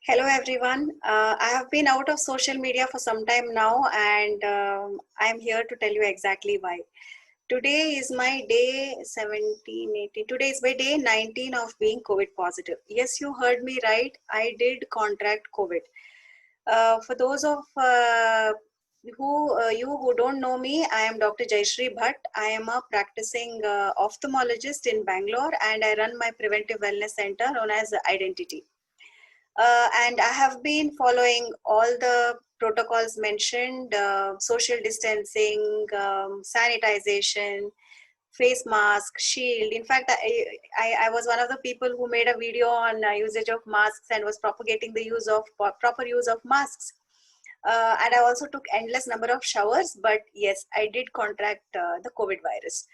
Hello everyone. I have been out of social media for some time now, and I'm here to tell you exactly why. Today is my day 17, 18. Today is my day 19 of being COVID positive. Yes, you heard me right. I did contract COVID. For those of you who don't know me, I am Dr. Jayashree Bhat. I am a practicing ophthalmologist in Bangalore, and I run my preventive wellness center known as Identity. And I have been following all the protocols mentioned, social distancing, sanitization, face mask, shield. In fact, I was one of the people who made a video on usage of masks and was propagating the use of proper use of masks. And I also took endless number of showers, but yes, I did contract the COVID virus.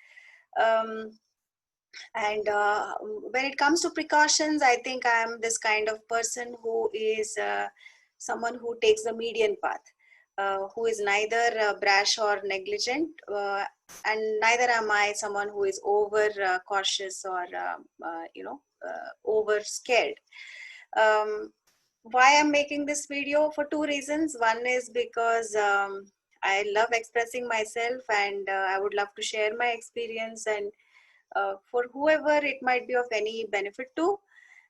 Um, and when it comes to precautions, I think I am this kind of person who is someone who takes the median path, who is neither brash or negligent, and neither am I someone who is over cautious or over scared. Um, why I'm making this video? For two reasons. One is because I love expressing myself, and I would love to share my experience and for whoever it might be of any benefit to.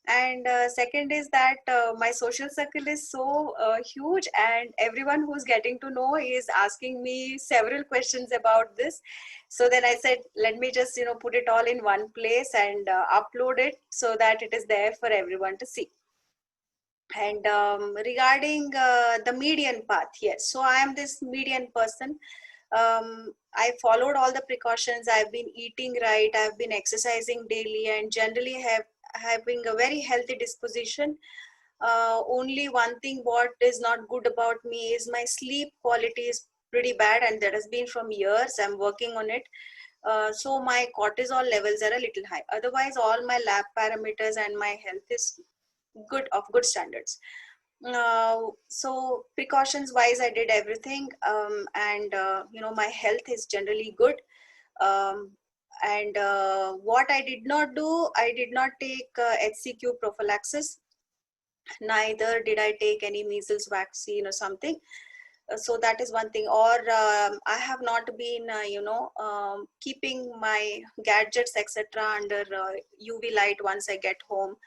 And second is that my social circle is so huge, and everyone who's getting to know is asking me several questions about this. So then I said, let me just put it all in one place and upload it so that it is there for everyone to see. And regarding the median path, yes, so I am this median person. I followed all the precautions. I've been eating right. I've been exercising daily, and generally have having a very healthy disposition. Only one thing what is not good about me is my sleep quality is pretty bad, and that has been from years. I'm working on it. So my cortisol levels are a little high. Otherwise, all my lab parameters and my health is good, of good standards. So precautions wise, I did everything, and my health is generally good. um, and what I did not do, I did not take HCQ prophylaxis, neither did I take any measles vaccine or something. So that is one thing. Or I have not been keeping my gadgets etc under UV light once I get home.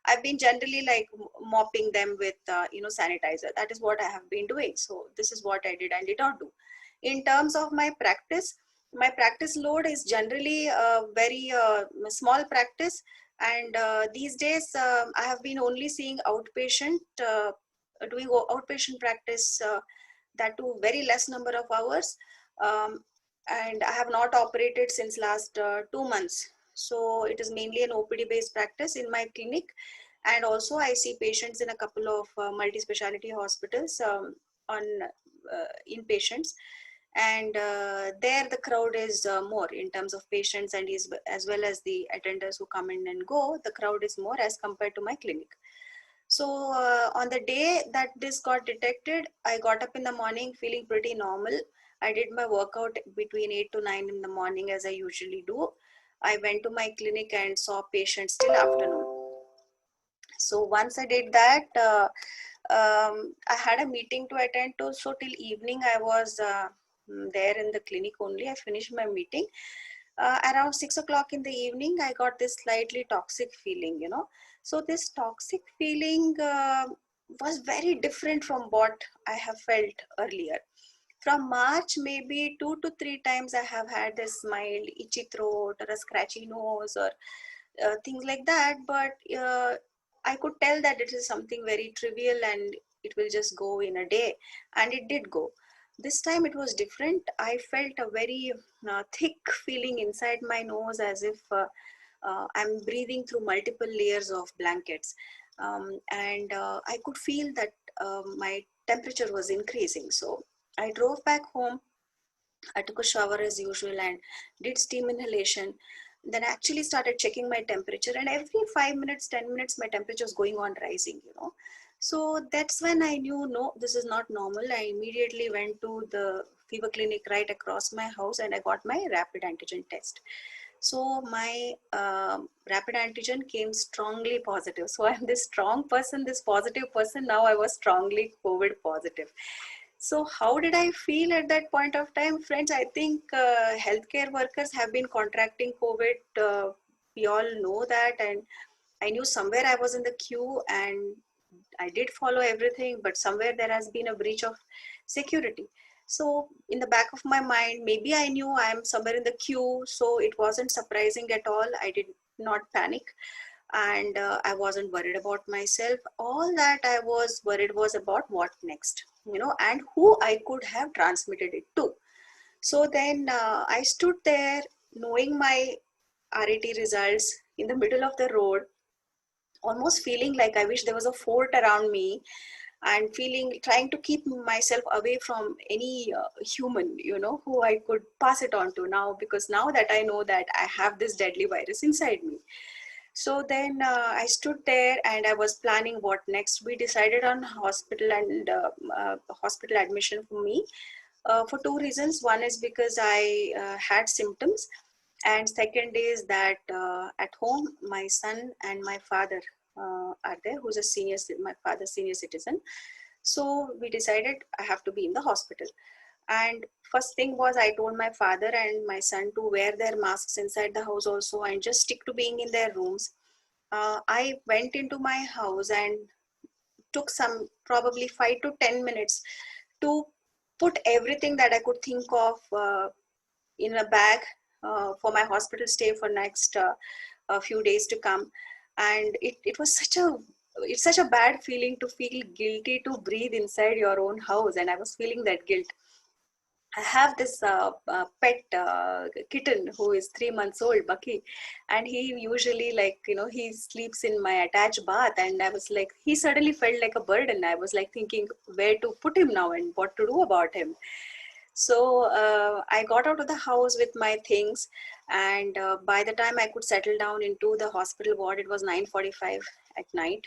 I've been generally like mopping them with sanitizer. That is what I have been doing. So this is what I did and did not do. In terms of my practice load is generally a very small practice. And these days I have been only seeing outpatient, doing outpatient practice, that too very less number of hours. um, and I have not operated since last 2 months. So it is mainly an OPD based practice in my clinic, and also I see patients in a couple of multi-speciality hospitals, on inpatients. And there the crowd is more in terms of patients, and is as well as the attenders who come in and go. The crowd is more as compared to my clinic. So on the day that this got detected, I got up in the morning feeling pretty normal. I did my workout between 8 to 9 in the morning as I usually do. I went to my clinic and saw patients till afternoon. So once I did that, I had a meeting to attend to. So till evening, I was there in the clinic only. I finished my meeting. Around 6 o'clock in the evening, I got this slightly toxic feeling. So this toxic feeling was very different from what I have felt earlier. From March, maybe 2 to 3 times I have had this mild itchy throat or a scratchy nose or things like that. But I could tell that it is something very trivial and it will just go in a day. And it did go. This time it was different. I felt a very thick feeling inside my nose, as if I'm breathing through multiple layers of blankets. And I could feel that my temperature was increasing. So I drove back home. I took a shower as usual and did steam inhalation. Then I actually started checking my temperature, and every 5 minutes, 10 minutes, my temperature is going on rising. So that's when I knew, no, this is not normal. I immediately went to the fever clinic right across my house and I got my rapid antigen test. So my rapid antigen came strongly positive. So I'm this strong person, this positive person. Now I was strongly COVID positive. So how did I feel at that point of time, friends? I think healthcare workers have been contracting COVID. We all know that, and I knew somewhere I was in the queue, and I did follow everything, but somewhere there has been a breach of security. So in the back of my mind, maybe I knew I am somewhere in the queue, so it wasn't surprising at all. I did not panic, and I wasn't worried about myself. All that I was worried was about what next, and who I could have transmitted it to. So then I stood there knowing my RAT results in the middle of the road, almost feeling like I wish there was a fort around me, and trying to keep myself away from any human, who I could pass it on to now, because now that I know that I have this deadly virus inside me. So then I stood there and I was planning what next. We decided on hospital admission for me for two reasons. One is because I had symptoms, and second is that at home my son and my father are there, who's my father's senior citizen. So we decided I have to be in the hospital. And first thing was, I told my father and my son to wear their masks inside the house also, and just stick to being in their rooms. I went into my house and took some probably 5 to 10 minutes to put everything that I could think of in a bag for my hospital stay for next a few days to come. And it was it's such a bad feeling to feel guilty to breathe inside your own house, and I was feeling that guilt. I have this pet kitten who is 3 months old, Bucky, and he usually, like, he sleeps in my attached bath. And I was like, he suddenly felt like a burden. I was like thinking where to put him now and what to do about him. So I got out of the house with my things, and by the time I could settle down into the hospital ward, it was 9:45 at night.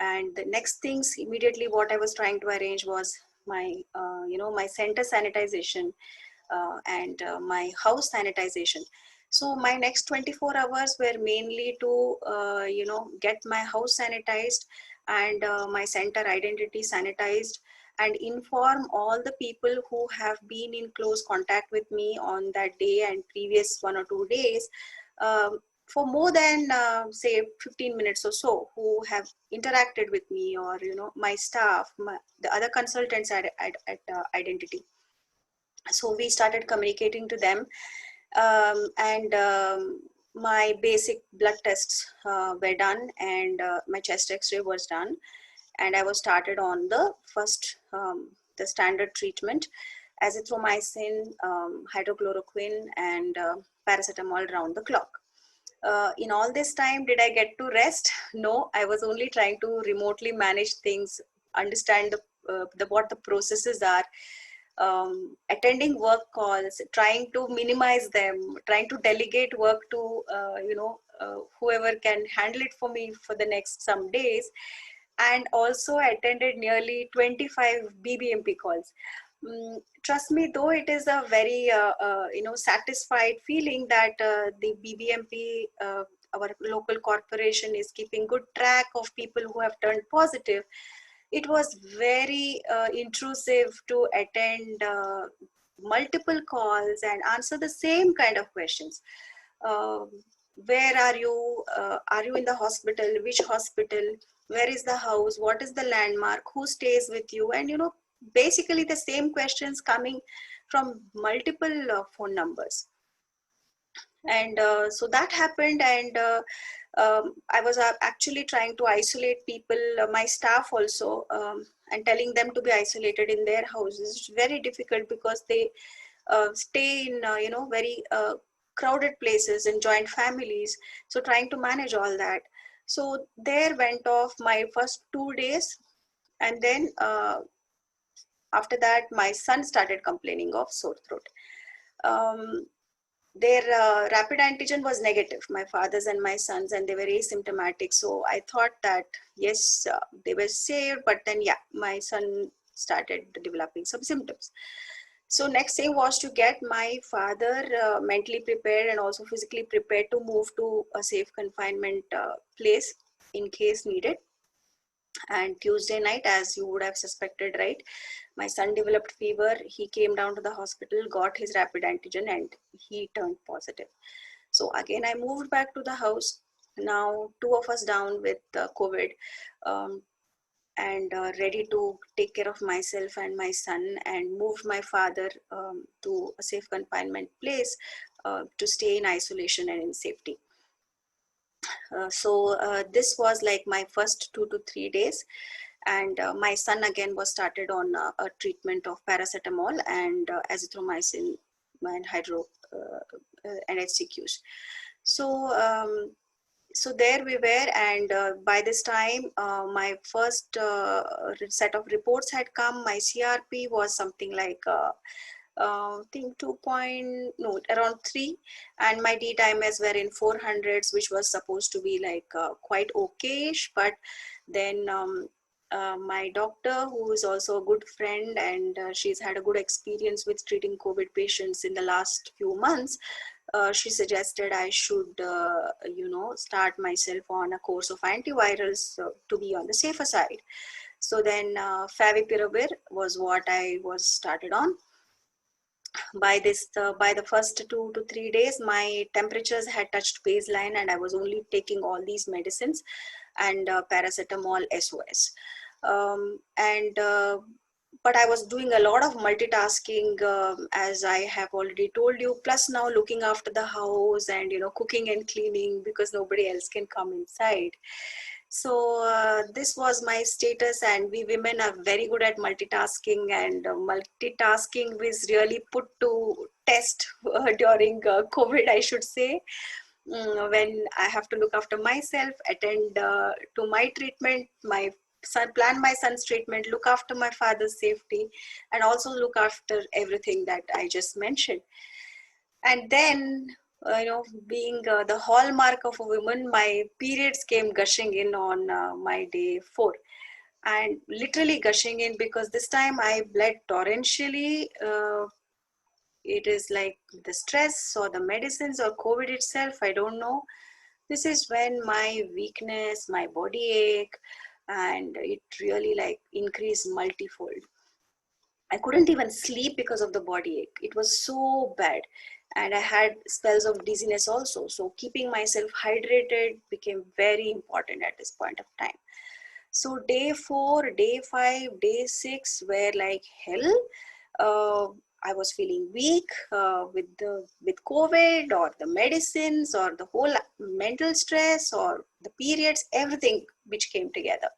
And the next things immediately what I was trying to arrange was my my center sanitization and my house sanitization. So my next 24 hours were mainly to get my house sanitized and my center identity sanitized, and inform all the people who have been in close contact with me on that day and previous 1 or 2 days, um, for more than say 15 minutes or so, who have interacted with me, or my staff, the other consultants at identity. So we started communicating to them, and my basic blood tests were done, and my chest x-ray was done, and I was started on the first the standard treatment: azithromycin, hydrochloroquine, and paracetamol round the clock. In all this time, did I get to rest? No, I was only trying to remotely manage things, understand the what the processes are, attending work calls, trying to minimize them, trying to delegate work to whoever can handle it for me for the next some days, and also attended nearly 25 BBMP calls. Trust me, though, it is a very satisfied feeling that the BBMP, our local corporation, is keeping good track of people who have turned positive. It was very intrusive to attend multiple calls and answer the same kind of questions. Um, where are you? Are you in the hospital? Which hospital? Where is the house? What is the landmark? Who stays with you? And basically the same questions coming from multiple phone numbers. And so that happened, and I was actually trying to isolate people, my staff also, and telling them to be isolated in their houses. It's very difficult because they stay in very crowded places and joint families, so trying to manage all that. So there went off my first 2 days, and then after that my son started complaining of sore throat. Their rapid antigen was negative, my father's and my son's, and they were asymptomatic. So I thought that yes, they were safe, but then yeah, my son started developing some symptoms. So next thing was to get my father mentally prepared and also physically prepared to move to a safe confinement place in case needed. And Tuesday night, as you would have suspected, right, my son developed fever. He came down to the hospital, got his rapid antigen, and he turned positive. So again, I moved back to the house. Now two of us down with COVID, um, and ready to take care of myself and my son, and moved my father to a safe confinement place to stay in isolation and in safety. So this was like my first 2 to 3 days, and my son again was started on a treatment of paracetamol and azithromycin and hydro and HCQs. So there we were, and by this time my first set of reports had come. My CRP was something like I think 2 point, no, around 3, and my D timers were in 400s, which was supposed to be like quite okayish. But then my doctor, who is also a good friend, and she's had a good experience with treating COVID patients in the last few months, she suggested I should, start myself on a course of antivirals to be on the safer side. So then favipiravir was what I was started on. By the first 2 to 3 days, my temperatures had touched baseline, and I was only taking all these medicines and paracetamol SOS. And But I was doing a lot of multitasking, as I have already told you, plus now looking after the house and cooking and cleaning because nobody else can come inside. So this was my status, and we women are very good at multitasking, and multitasking was really put to test during COVID, I should say. When I have to look after myself, attend to my treatment, my son, plan my son's treatment, look after my father's safety, and also look after everything that I just mentioned. And then, being the hallmark of a woman, my periods came gushing in on my day 4, and literally gushing in because this time I bled torrentially. It is like the stress or the medicines or COVID itself, I don't know. This is when my weakness, my body ache, and it really like increased multifold. I couldn't even sleep because of the body ache. It was so bad. And I had spells of dizziness also. So keeping myself hydrated became very important at this point of time. So day 4, day 5, day 6 were like hell. Uh, I was feeling weak with COVID or the medicines or the whole mental stress or the periods, everything which came together.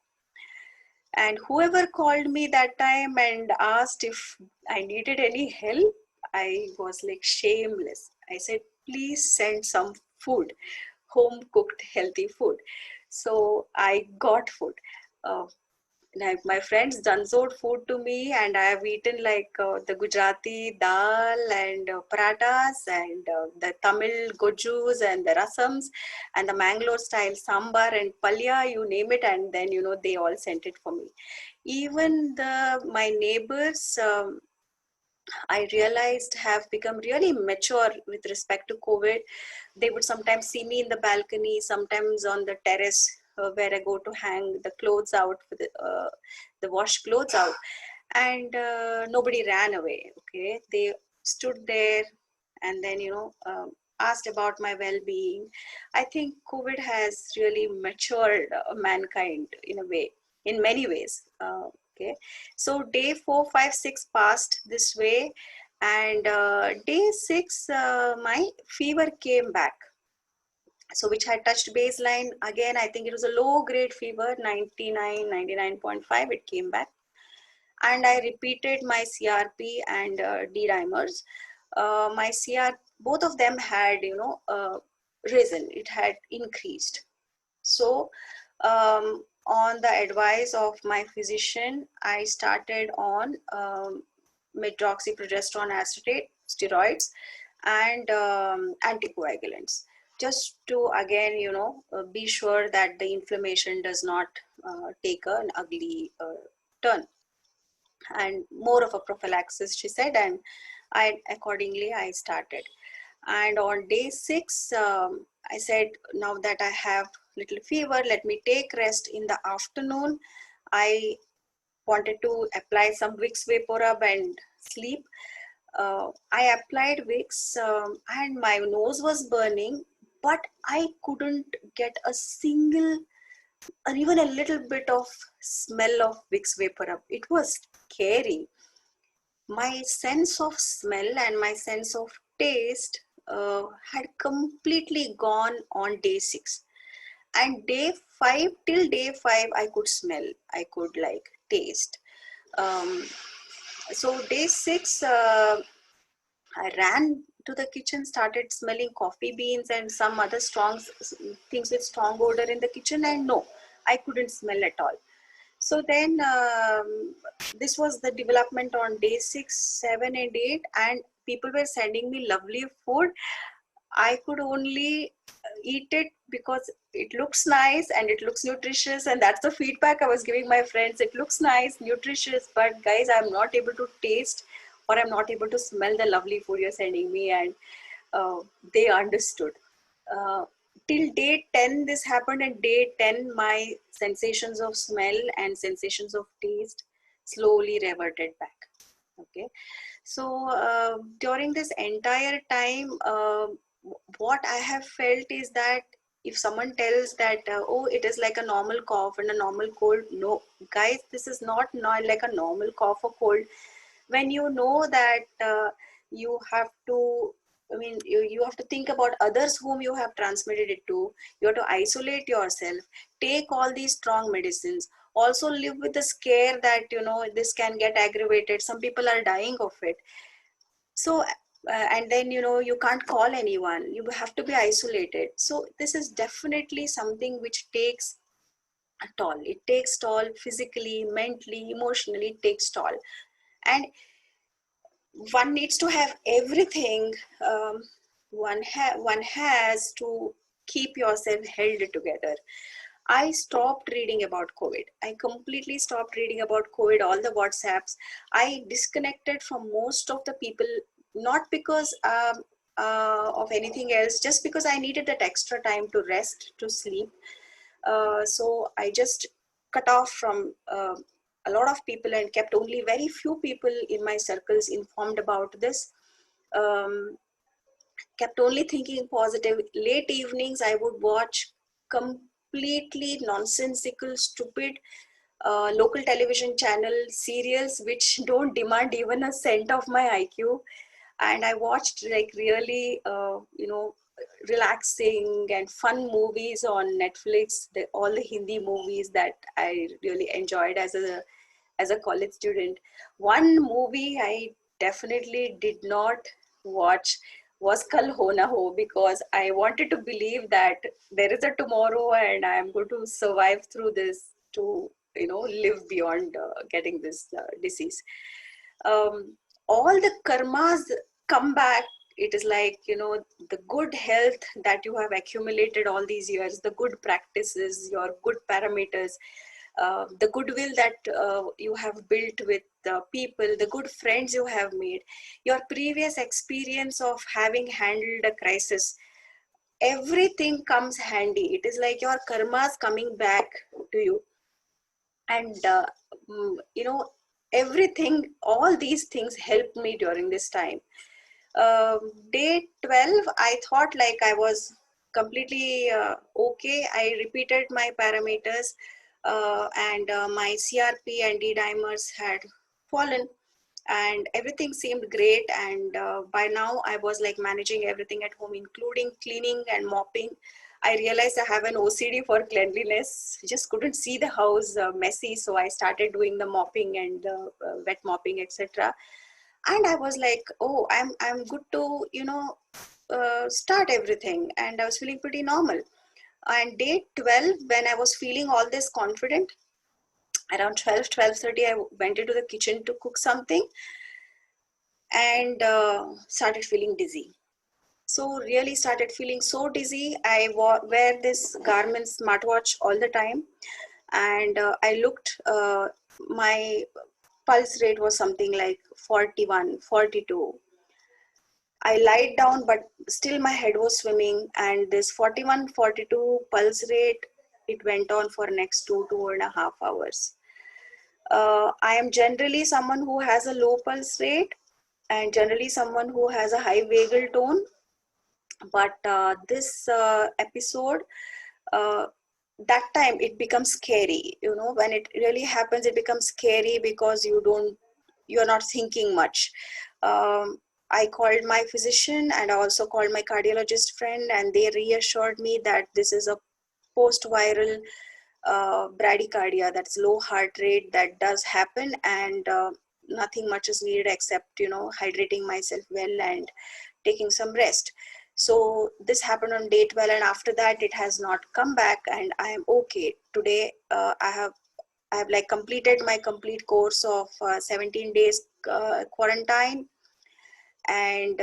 And whoever called me that time and asked if I needed any help, I was like shameless. I said, please send some food, home cooked healthy food. So I got food. Uh, like my friends danzoed food to me, and I have eaten like the Gujarati dal and paratas and the Tamil gojus and the rasams and the Mangalore style sambar and palya, you name it, and then they all sent it for me. Even my neighbors, I realized, have become really mature with respect to COVID. They would sometimes see me in the balcony, sometimes on the terrace where I go to hang the clothes out for the washed clothes out, and nobody ran away. Okay, they stood there and then asked about my well-being. I think COVID has really matured mankind in a way, in many ways. Okay, so day 4, 5, 6 passed this way, and day 6 my fever came back, so which had touched baseline again. I think it was a low grade fever, 99, 99.5. It came back, and I repeated my CRP and D dimers. My CR, both of them had risen. It had increased. So on the advice of my physician, I started on medroxyprogesterone acetate, steroids, and anticoagulants, just to again be sure that the inflammation does not take an ugly turn. and more of a prophylaxis, she said, and I started. And on day 6, I said, now that I have little fever, let me take rest in the afternoon. I wanted to apply some Vicks Vapor Rub and sleep. I applied Vicks, and my nose was burning, but I couldn't get a single or even a little bit of smell of Vicks Vapor Rub. It was scary. My sense of smell and my sense of taste had completely gone on day 6. And till day 5, I could smell, I could like taste. Um, so day 6, I ran to the kitchen, started smelling coffee beans and some other strong things with strong odor in the kitchen, and no, I couldn't smell at all. So then this was the development on day 6, 7, and 8, and people were sending me lovely food. I could only eat it because it looks nice and it looks nutritious, and that's the feedback I was giving my friends. It looks nice, nutritious, but guys, I'm not able to taste or I'm not able to smell the lovely food you're sending me, and they understood. Uh, till day 10 this happened, and day 10 my sensations of smell and sensations of taste slowly reverted back. Okay, so during this entire time, what I have felt is that if someone tells that, oh, it is like a normal cough and a normal cold, no, guys, this is not like a normal cough or cold. When you know that you have to, I mean, you have to think about others whom you have transmitted it to. You have to isolate yourself, take all these strong medicines, also live with the scare that, this can get aggravated. Some people are dying of it. So, and then, you can't call anyone. You have to be isolated. So this is definitely something which takes a toll. It takes toll physically, mentally, emotionally, it takes toll. And one needs to have everything one has to keep yourself held together. I stopped reading about COVID. I completely stopped reading about COVID, all the WhatsApps. I disconnected from most of the people, not because of anything else, just because I needed that extra time to rest, to sleep. So I just cut off from a lot of people and kept only very few people in my circles informed about this. Um, Kept only thinking positive. Late evenings, I would watch completely nonsensical, stupid local television channel serials which don't demand even a cent of my IQ. And I watched like really, relaxing and fun movies on Netflix. All the Hindi movies that I really enjoyed as a college student. One movie I definitely did not watch was Kal Ho Na Ho, because I wanted to believe that there is a tomorrow and I am going to survive through this to, live beyond getting this disease. Um, all the karmas come back. It is like, the good health that you have accumulated all these years, the good practices, your good parameters, the goodwill that you have built with the people, the good friends you have made, your previous experience of having handled a crisis, everything comes handy. It is like your karmas coming back to you. And, everything, all these things helped me during this time. Day 12, I thought like I was completely okay. I repeated my parameters, and my CRP and D dimers had fallen, and everything seemed great. And by now I was like managing everything at home, including cleaning and mopping. I realized I have an OCD for cleanliness. Just couldn't see the house messy, so I started doing the mopping and wet mopping, etc. And I was like, oh, I'm good to, start everything, and I was feeling pretty normal. And day 12, when I was feeling all this confident, around 12:30, I went into the kitchen to cook something, and started feeling dizzy. So really started feeling so dizzy. I wear this Garmin smartwatch all the time, and I looked my pulse rate was something like 41, 42. I lied down, but still my head was swimming. And this 41, 42 pulse rate, it went on for next 2.5 hours. I am generally someone who has a low pulse rate and generally someone who has a high vagal tone. But this episode, uh, that time it becomes scary. When it really happens, it becomes scary because you're not thinking much. um, I called my physician and I also called my cardiologist friend, and they reassured me that this is a post viral bradycardia, that's low heart rate, that does happen. And nothing much is needed except hydrating myself well and taking some rest. So this happened on day 12, and after that it has not come back, and I am okay today. I have like completed my complete course of 17 days quarantine, and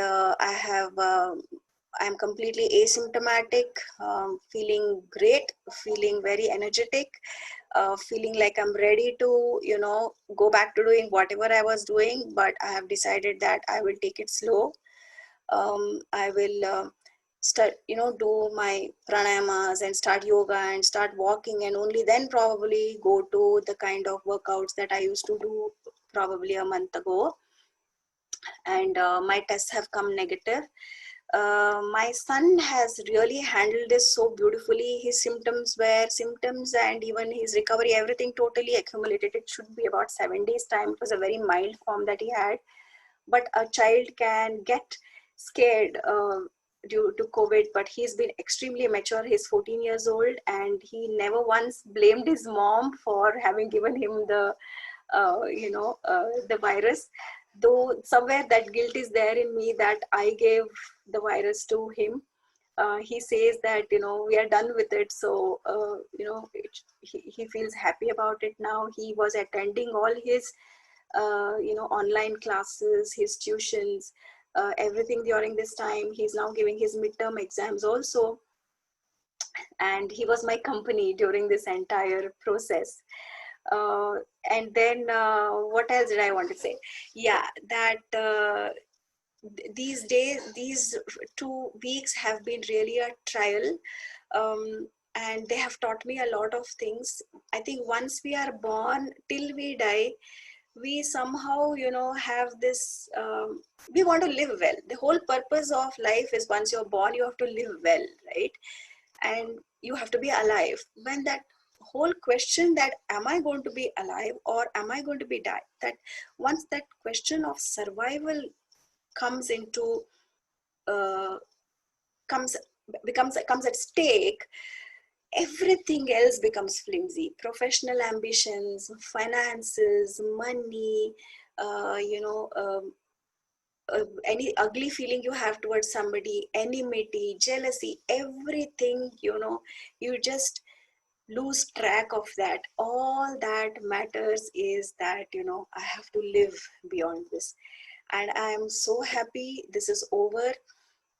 I'm completely asymptomatic, feeling great, feeling very energetic, feeling like I'm ready to go back to doing whatever I was doing. But I have decided that I will take it slow. I will start do my pranayamas and start yoga and start walking, and only then probably go to the kind of workouts that I used to do probably a month ago. And my tests have come negative. My son has really handled this so beautifully. His symptoms and even his recovery, everything totally accumulated. It should be about 7 days time. It was a very mild form that he had. But a child can get scared due to COVID, but he's been extremely mature. He's 14 years old, and he never once blamed his mom for having given him the virus. Though somewhere that guilt is there in me that I gave the virus to him. He says that we are done with it, so he feels happy about it now. He was attending all his online classes, his tuitions, everything during this time. He's now giving his midterm exams also, and he was my company during this entire process. uh, and then what else did I want to say? Yeah, that these days, these 2 weeks have been really a trial, and they have taught me a lot of things. I think once we are born till we die, we somehow have this, we want to live well. The whole purpose of life is once you're born, you have to live well, right? And you have to be alive. When that whole question that am I going to be alive or am I going to be die, that once that question of survival comes into uh, comes comes at stake, everything else becomes flimsy. Professional ambitions, finances, money, uh, you know um, any ugly feeling you have towards somebody, enmity, jealousy, everything, you just lose track of that. All that matters is that I have to live beyond this. And I am so happy this is over.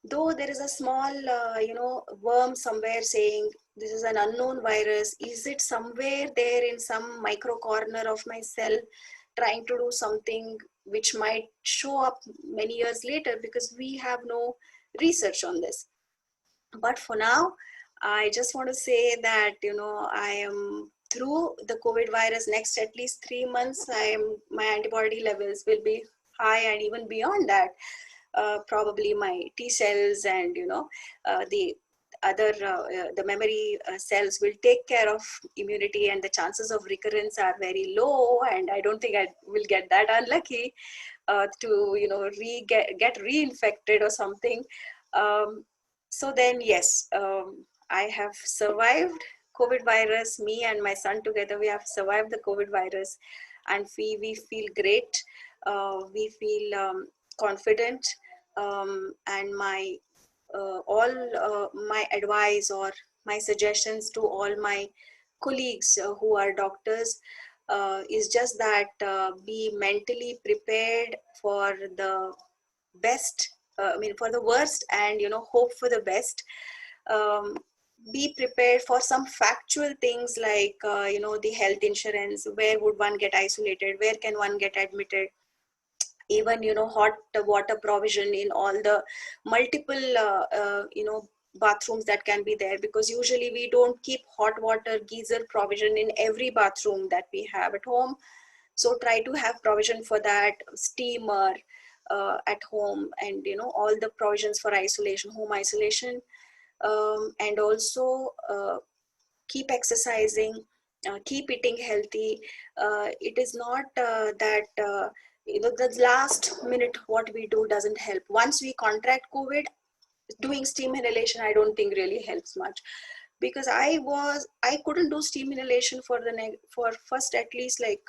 Though there is a small worm somewhere saying this is an unknown virus, is it somewhere there in some micro corner of my cell trying to do something which might show up many years later, because we have no research on this. But for now, I just want to say that I am through the COVID virus. Next at least 3 months, my antibody levels will be high, and even beyond that, probably my T cells and the other the memory cells will take care of immunity, and the chances of recurrence are very low. And I don't think I will get that unlucky to get reinfected or something. um, so then yes, I have survived COVID virus. Me and my son together, we have survived the COVID virus, and we feel great. We feel confident, and all my advice or my suggestions to all my colleagues who are doctors is just that be mentally prepared for the best, I mean for the worst, and hope for the best. um, be prepared for some factual things like, the health insurance. Where would one get isolated? Where can one get admitted? Even, hot water provision in all the multiple, bathrooms that can be there, because usually we don't keep hot water geyser provision in every bathroom that we have at home. So try to have provision for that, steamer at home, and all the provisions for isolation, home isolation. And also keep exercising, keep eating healthy. It is not that the last minute what we do doesn't help. Once we contract COVID, doing steam inhalation I don't think really helps much, because I couldn't do steam inhalation for for first at least like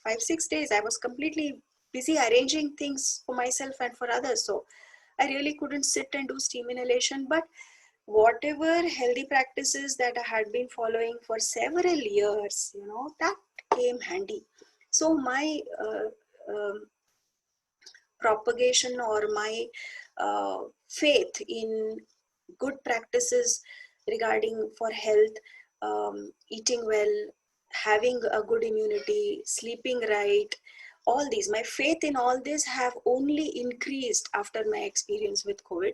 5-6 days. I was completely busy arranging things for myself and for others, so I really couldn't sit and do steam inhalation. But whatever healthy practices that I had been following for several years, that came handy. So my propagation, or my faith in good practices regarding for health, eating well, having a good immunity, sleeping right, all these, my faith in all this have only increased after my experience with COVID.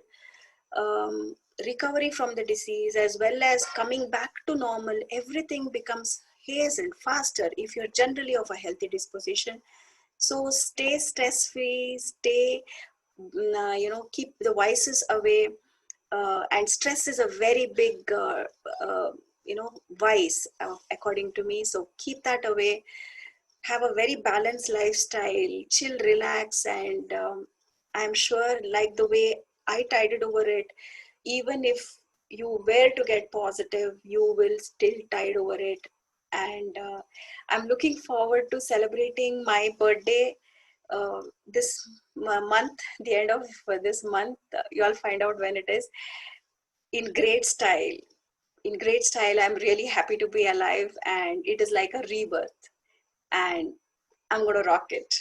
Recovery from the disease as well as coming back to normal, everything becomes hastened faster if you're generally of a healthy disposition. So stay stress free, stay, keep the vices away. And stress is a very big, vice, according to me. So keep that away, have a very balanced lifestyle, chill, relax, and I'm sure, like the way I tided over it, even if you were to get positive, you will still tide over it. And I'm looking forward to celebrating my birthday this month, the end of this month. You all find out when it is, in great style. In great style, I'm really happy to be alive, and it is like a rebirth. And I'm going to rock it.